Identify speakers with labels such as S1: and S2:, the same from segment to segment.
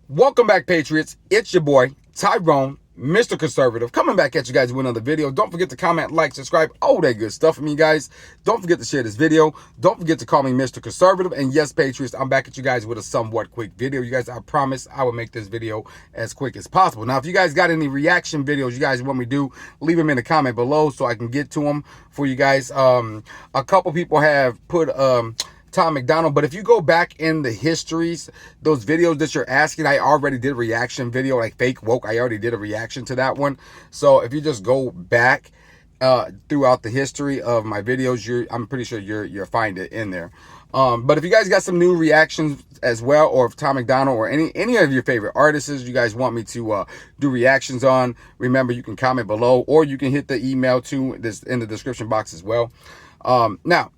S1: Welcome back, Patriots. It's your boy, Tyrone, Mr. Conservative, coming back at you guys with another video. Don't forget to comment, like, subscribe, all that good stuff from you guys. Don't forget to share this video. Don't forget to call me Mr. Conservative. And yes, Patriots, I'm back at you guys with a somewhat quick video. You guys, I promise I will make this video as quick as possible. Now, if you guys got any reaction videos you guys want me to do, leave them in the comment below so I can get to them for you guys. A couple people have put Tom McDonald, but if you go back in the histories, those videos that you're asking, I already did a reaction video, like Fake Woke. I already did a reaction to that one. So if you just go back throughout the history of my videos, I'm pretty sure you'll find it in there. But if you guys got some new reactions as well, or if Tom McDonald or any of your favorite artists you guys want me to do reactions on, remember you can comment below, or you can hit the email too this in the description box as well. Now,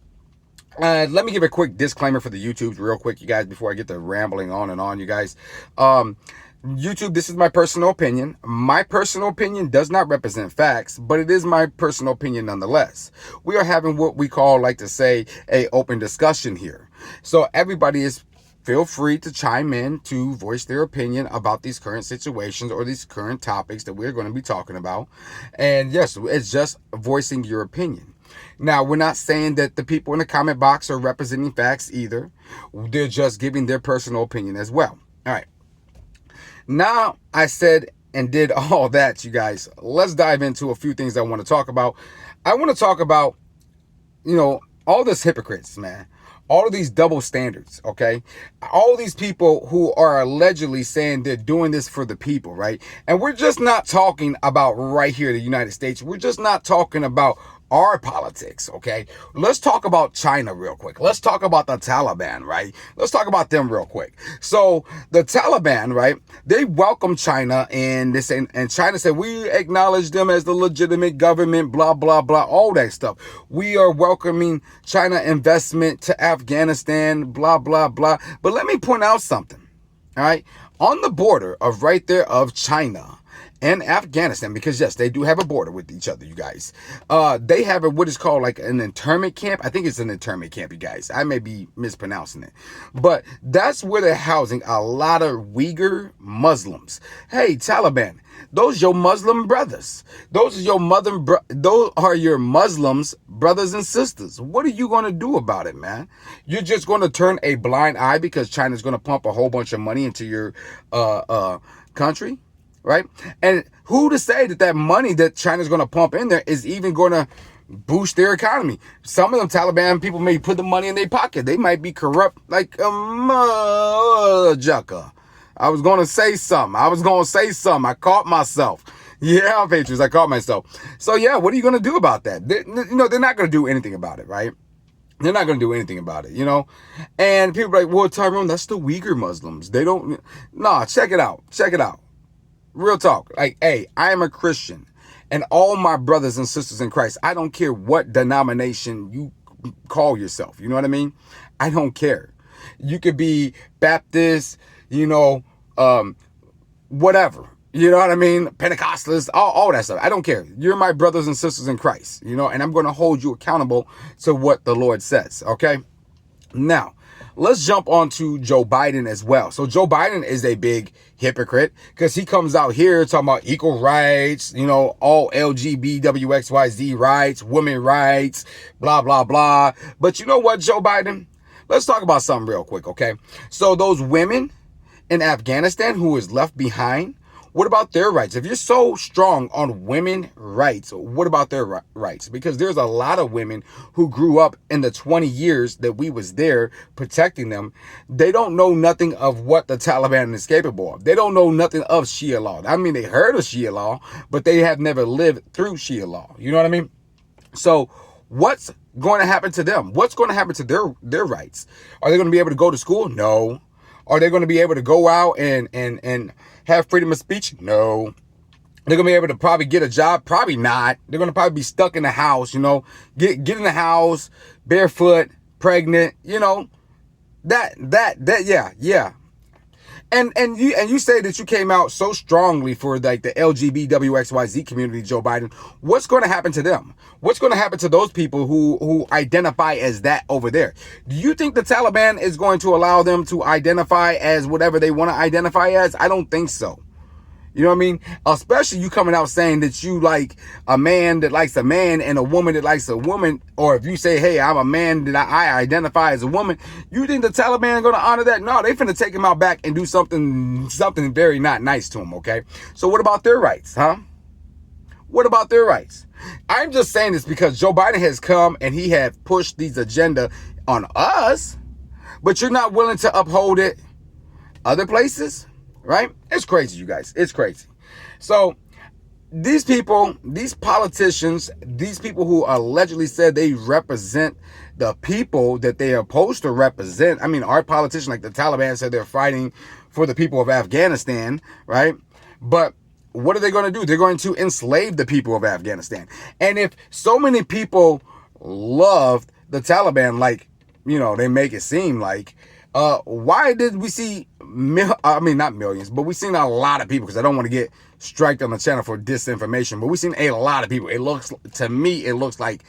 S1: let me give a quick disclaimer for the YouTubes real quick, you guys, before I get to rambling on and on, you guys. YouTube, this is my personal opinion. My personal opinion does not represent facts, but it is my personal opinion nonetheless. We are having what we call, like to say, a open discussion here. So everybody is feel free to chime in to voice their opinion about these current situations or these current topics that we're going to be talking about. And yes, it's just voicing your opinion. Now, we're not saying that the people in the comment box are representing facts either. They're just giving their personal opinion as well. All right. Now, I said and did all that, you guys. Let's dive into a few things I want to talk about. I want to talk about, all this hypocrites, man. All of these double standards, okay? All these people who are allegedly saying they're doing this for the people, right? And we're just not talking about right here in the United States. We're just not talking about our politics, okay? Let's talk about China real quick. Let's talk about the Taliban, right? Let's talk about them real quick. So the Taliban, right? They welcomed China and China said, we acknowledge them as the legitimate government, blah, blah, blah, all that stuff. We are welcoming China investment to Afghanistan, blah, blah, blah. But let me point out something, all right? On the border of right there of China and Afghanistan, because yes, they do have a border with each other, you guys. They have what is called like an internment camp. I think it's an internment camp, you guys. I may be mispronouncing it, but that's where they're housing a lot of Uyghur Muslims. Hey, Taliban, those your Muslim brothers. Those are your Muslims brothers and sisters. What are you going to do about it, man? You're just going to turn a blind eye because China's going to pump a whole bunch of money into your country? Right? And who to say that money that China's going to pump in there is even going to boost their economy? Some of them Taliban people may put the money in their pocket. They might be corrupt like a motherfucker. I was going to say something. I caught myself. Yeah, Patriots, I caught myself. So yeah, what are you going to do about that? They're not going to do anything about it, right? They're not going to do anything about it, And people are like, well, Tyrone, that's the Uyghur Muslims. They don't. Nah, check it out. Real talk. Like, hey, I am a Christian, and all my brothers and sisters in Christ, I don't care what denomination you call yourself. You know what I mean? I don't care. You could be Baptist, whatever. You know what I mean? Pentecostals, all that stuff. I don't care. You're my brothers and sisters in Christ, and I'm going to hold you accountable to what the Lord says. Okay? Now, let's jump on to Joe Biden as well. So Joe Biden is a big hypocrite because he comes out here talking about equal rights, all LGBTQXYZ rights, women rights, blah, blah, blah. But you know what, Joe Biden? Let's talk about something real quick, okay? So those women in Afghanistan who is left behind, what about their rights? If you're so strong on women rights, what about their rights? Because there's a lot of women who grew up in the 20 years that we was there protecting them. They don't know nothing of what the Taliban is capable of. They don't know nothing of Sharia law. I mean, they heard of Sharia law, but they have never lived through Sharia law. You know what I mean? So what's going to happen to them? What's going to happen to their rights? Are they going to be able to go to school? No. Are they going to be able to go out and have freedom of speech? No. They're going to be able to probably get a job? Probably not. They're going to probably be stuck in the house, get in the house, barefoot, pregnant, yeah. And you say that you came out so strongly for like the LGBTQXYZ community, Joe Biden. What's going to happen to them? What's going to happen to those people who identify as that over there? Do you think the Taliban is going to allow them to identify as whatever they want to identify as? I don't think so. You know what I mean? Especially you coming out saying that you like a man that likes a man and a woman that likes a woman. Or if you say, hey, I'm a man that I identify as a woman. You think the Taliban are going to honor that? No, they finna take him out back and do something very not nice to him, okay? So what about their rights, huh? What about their rights? I'm just saying this because Joe Biden has come and he has pushed these agenda on us, but you're not willing to uphold it other places. Right? It's crazy, you guys. It's crazy. So these people, these politicians, these people who allegedly said they represent the people that they are supposed to represent. I mean, our politicians like the Taliban said they're fighting for the people of Afghanistan, right? But what are they going to do? They're going to enslave the people of Afghanistan. And if so many people loved the Taliban, like, you know, they make it seem like, why did we see, not millions, but we've seen a lot of people, because I don't want to get striked on the channel for disinformation, but we've seen a lot of people. It looks, to me, it looks like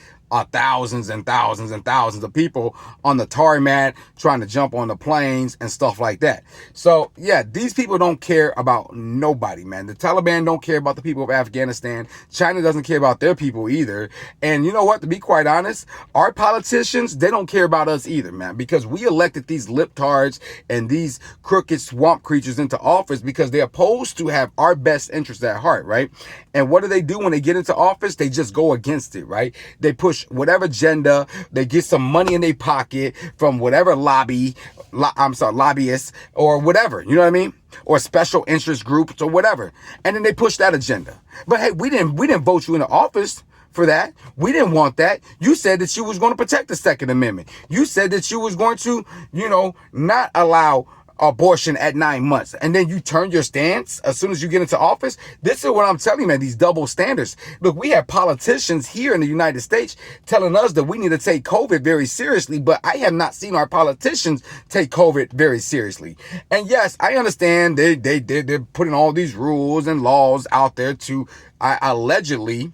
S1: thousands and thousands and thousands of people on the tarmac trying to jump on the planes and stuff like that. So yeah, these people don't care about nobody, man. The Taliban don't care about the people of Afghanistan. China doesn't care about their people either. And you know what, to be quite honest, our politicians, they don't care about us either, man, because we elected these liptards and these crooked swamp creatures into office because they're supposed to have our best interests at heart, right? And what do when they get into office? They just go against it, right? They push whatever agenda, they get some money in their pocket from whatever lobbyists or whatever, you know what I mean? Or special interest groups or whatever. And then they push that agenda. But hey, we didn't vote you into office for that. We didn't want that. You said that you was going to protect the Second Amendment. You said that you was going to, not allow abortion at 9 months, and then you turn your stance as soon as you get into office. This is what I'm telling you, man, these double standards. Look, we have politicians here in the United States telling us that we need to take COVID very seriously, but I have not seen our politicians take COVID very seriously. And yes, I understand they're putting all these rules and laws out there to allegedly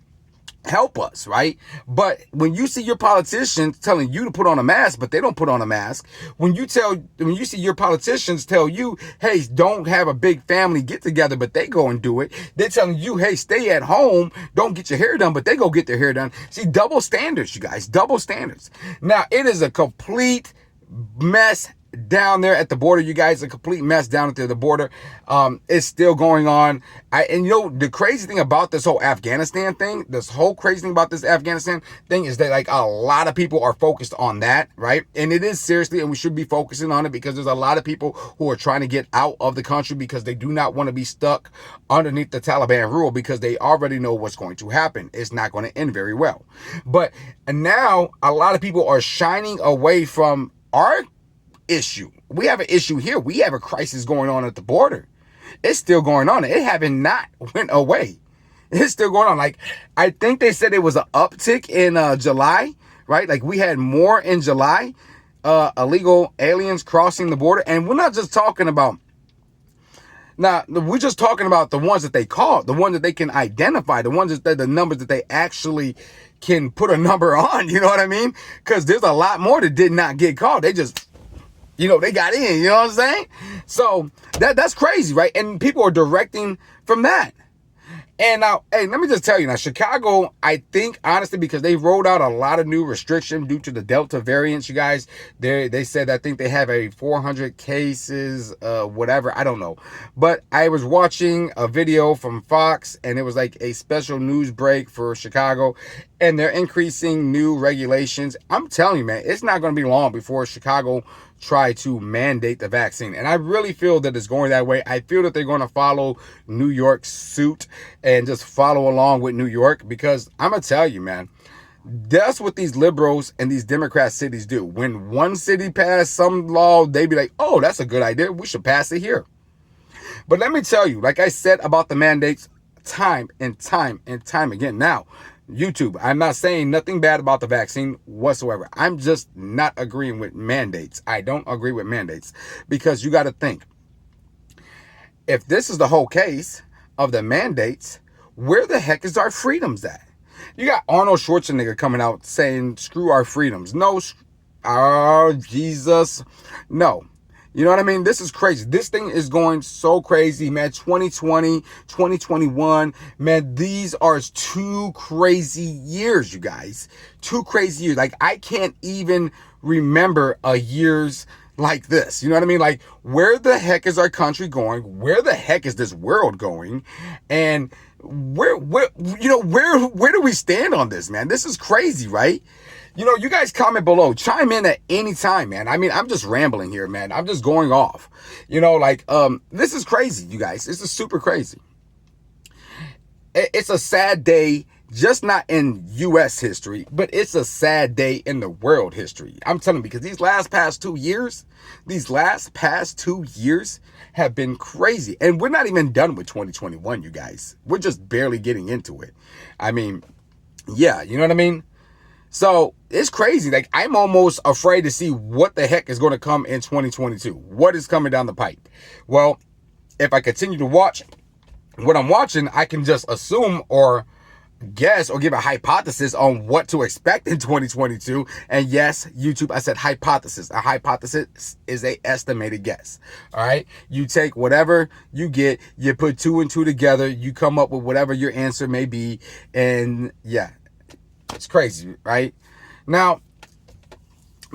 S1: help us, right? But when you see your politicians telling you to put on a mask, but they don't put on a mask, when you see your politicians tell you, hey, don't have a big family get together, but they go and do it, they're telling you, hey, stay at home, don't get your hair done, but they go get their hair done. See, double standards, you guys, double standards. Now, it is a complete mess down there at the border, you guys, a complete mess down at the border. It's still going on. The crazy thing about this whole Afghanistan thing, is that like a lot of people are focused on that, right? And it is seriously, and we should be focusing on it because there's a lot of people who are trying to get out of the country because they do not want to be stuck underneath the Taliban rule because they already know what's going to happen. It's not going to end very well. But now a lot of people are shining away from our issue. We have an issue here. We have a crisis going on at the border. It's still going on. It haven't not went away. It's still going on. Like, I think they said it was an uptick in July, right? Like we had more in July, illegal aliens crossing the border. And we're not just talking about, we're just talking about the ones that they caught, the ones that they can identify, the ones that the numbers that they actually can put a number on. You know what I mean? Because there's a lot more that did not get caught. They just, they got in, you know what I'm saying? So that's crazy, right? And people are directing from that. And now, hey, let me just tell you now, Chicago, I think, honestly, because they rolled out a lot of new restrictions due to the Delta variants, you guys, they said, I think they have 400 cases, whatever, I don't know. But I was watching a video from Fox, and it was like a special news break for Chicago, and they're increasing new regulations. I'm telling you, man, it's not going to be long before Chicago try to mandate the vaccine. And I really feel that it's going that way. I feel that they're going to follow New York's suit and just follow along with New York, because I'm going to tell you, man, that's what these liberals and these Democrat cities do. When one city passed some law, they be like, oh, that's a good idea. We should pass it here. But let me tell you, like I said about the mandates time and time and time again. Now, YouTube, I'm not saying nothing bad about the vaccine whatsoever. I'm just not agreeing with mandates. I don't agree with mandates because you got to think. if this is the whole case of the mandates, where the heck is our freedoms at? You got Arnold Schwarzenegger coming out saying, screw our freedoms. No, oh, Jesus. No. You know what I mean? This is crazy. This thing is going so crazy, man. 2020, 2021, man, these are 2 crazy years, you guys. 2 crazy years. Like, I can't even remember a year's like this. You know what I mean? Like, where the heck is our country going? Where the heck is this world going? And where do we stand on this, man? This is crazy, right? You know, you guys comment below, chime in at any time, man. I mean, I'm just rambling here, man. I'm just going off. You know, like, this is crazy, you guys. This is super crazy. It's a sad day, just not in U.S. history, but it's a sad day in the world history. I'm telling you, because these past 2 years have been crazy. And we're not even done with 2021, you guys. We're just barely getting into it. I mean, yeah, you know what I mean? So it's crazy. Like, I'm almost afraid to see what the heck is going to come in 2022. What is coming down the pipe? Well, if I continue to watch what I'm watching, I can just assume or guess or give a hypothesis on what to expect in 2022. And yes, YouTube, I said hypothesis. A hypothesis is a estimated guess. All right. You take whatever you get, you put 2 and 2 together, you come up with whatever your answer may be. And yeah, it's crazy, right? Now,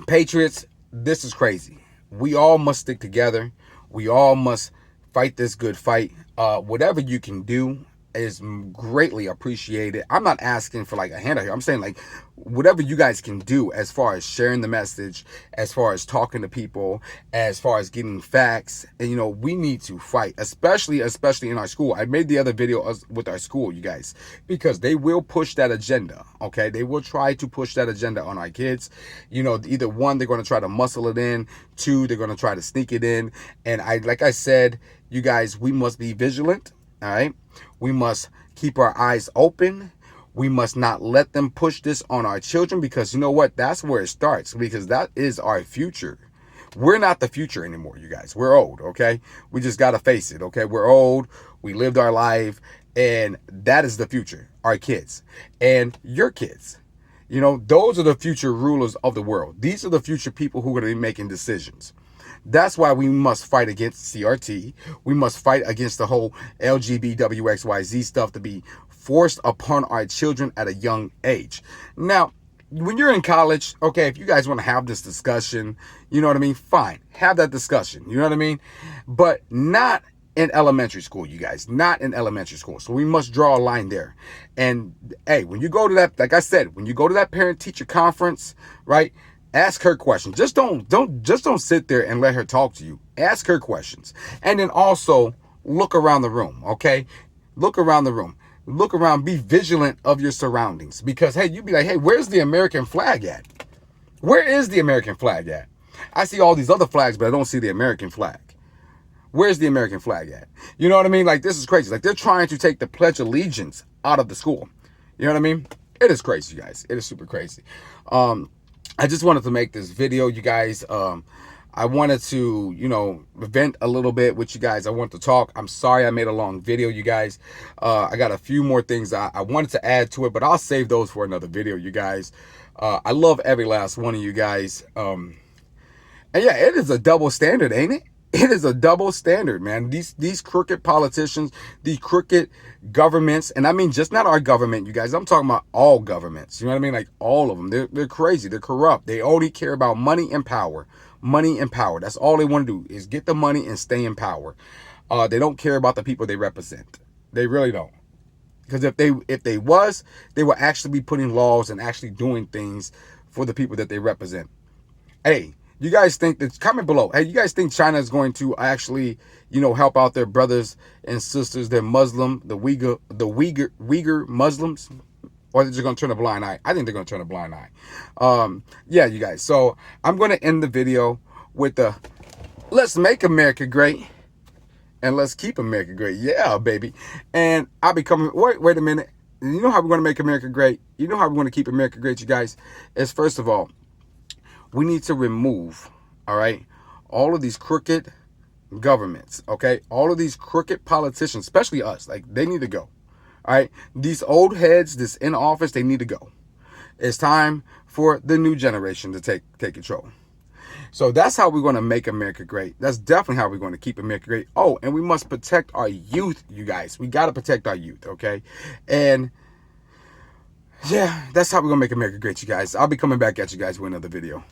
S1: Patriots, this is crazy. We all must stick together. We all must fight this good fight. Whatever you can do is greatly appreciated. I'm not asking for like a handout here. I'm saying like whatever you guys can do as far as sharing the message, as far as talking to people, as far as getting facts. And you know, we need to fight, especially in our school. I made the other video with our school, you guys, because they will push that agenda. Okay, they will try to push that agenda on our kids. You know, either 1, they're going to try to muscle it in, 2, they're going to try to sneak it in. And like I said, you guys, we must be vigilant. All right. We must keep our eyes open. We must not let them push this on our children, because you know what? That's where it starts, because that is our future. We're not the future anymore, you guys. We're old, okay? We just got to face it, okay? We're old. We lived our life, and that is the future, our kids and your kids. You know, those are the future rulers of the world. These are the future people who are going to be making decisions. That's why we must fight against CRT. We must fight against the whole LGBTQXYZ stuff to be forced upon our children at a young age. Now, when you're in college, okay, if you guys want to have this discussion, you know what I mean? Fine, have that discussion. You know what I mean? But not in elementary school, you guys, not in elementary school. So we must draw a line there. And hey, when you go to that, like I said, when you go to that parent-teacher conference, right? Ask her questions. Just don't sit there and let her talk to you. Ask her questions. And then also look around the room, okay? Look around the room. Look around. Be vigilant of your surroundings. Because, hey, you'd be like, hey, where's the American flag at? Where is the American flag at? I see all these other flags, but I don't see the American flag. Where's the American flag at? You know what I mean? Like, this is crazy. Like, they're trying to take the Pledge of Allegiance out of the school. You know what I mean? It is crazy, you guys. It is super crazy. I just wanted to make this video, you guys. I wanted to, you know, vent a little bit with you guys. I want to talk. I'm sorry I made a long video, you guys. I got a few more things I wanted to add to it, but I'll save those for another video, you guys. I love every last one of you guys. And yeah, it is a double standard, ain't it? It is a double standard, man. These crooked politicians, these crooked governments, and I mean just not our government, you guys. I'm talking about all governments. You know what I mean? Like all of them. They're crazy. They're corrupt. They only care about money and power. Money and power. That's all they want to do is get the money and stay in power. They don't care about the people they represent. They really don't. Because if they would actually be putting laws and actually doing things for the people that they represent. Hey, you guys think that, comment below. Hey, you guys think China is going to actually, you know, help out their brothers and sisters, their Muslim, the Uyghur Muslims, or they're just going to turn a blind eye? I think they're going to turn a blind eye. Yeah, you guys. So I'm going to end the video with the let's make America great and let's keep America great. Yeah, baby. And I'll be coming. Wait a minute. You know how we're going to make America great? You know how we're going to keep America great, you guys? Is first of all, we need to remove, all right, all of these crooked governments, okay? All of these crooked politicians, especially us, like, they need to go. All right? These old heads that's in office, they need to go. It's time for the new generation to take control. So that's how we're going to make America great. That's definitely how we're going to keep America great. Oh, and we must protect our youth, you guys. We got to protect our youth, okay? And yeah, that's how we're going to make America great, you guys. I'll be coming back at you guys with another video.